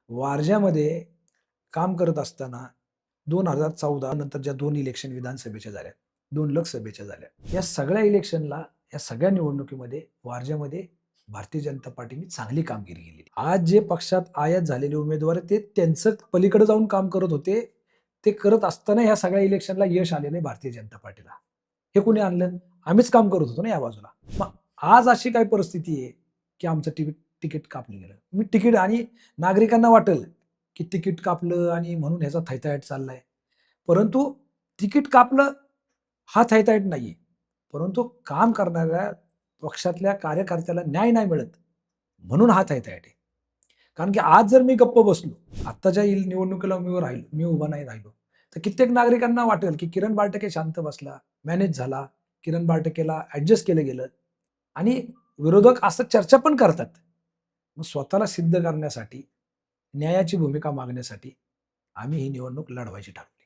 वारज्यामध्ये काम करत असताना 2014 नंतर ज्या 2 इलेक्शन विधानसभेच्या झाल्या, 2 लोकसभेच्या झाल्या. या सगळ्या इलेक्शनला, या सगळ्या निवडणुकीमध्ये वारज्यामध्ये भारतीय जनता पार्टीने चांगली कामगिरी केली. आज जे पक्षात आयात झालेले उमेदवार ते त्यांचं पलीकडे जाऊन काम करत होते. ते करत असताना ह्या सगळ्या इलेक्शनला यश आले नाही भारतीय जनता पार्टीला. हे कोणी आणलं? आम्हीच काम करत होतो ना या बाजूला. मग आज अशी काय परिस्थिती आहे, की आमचं तिकीट कापलं गेलं. मी तिकीट आणि नागरिकांना वाटेल, की तिकीट कापलं आणि म्हणून ह्याचा थैथायट चाललाय. परंतु तिकीट कापलं हा थैथायट नाहीये. परंतु काम करणाऱ्या पक्षातल्या कार्यकर्त्याला न्याय नाही मिळत, म्हणून हा थैथायट आहे. कारण की आज जर मी गप्प बसलो, आत्ताच्या निवडणुकीला मी उभा नाही राहिलो, तर कित्येक नागरिकांना वाटेल, की किरण बाळटके शांत बसला, मॅनेज झाला, किरण बाळटकेला ॲडजस्ट केलं गेलं आणि विरोधक असं चर्चा पण करतात. मग स्वतःला सिद्ध करण्यासाठी, न्यायाची भूमिका मागण्यासाठी आम्ही ही निवडणूक लढवायची ठरवली.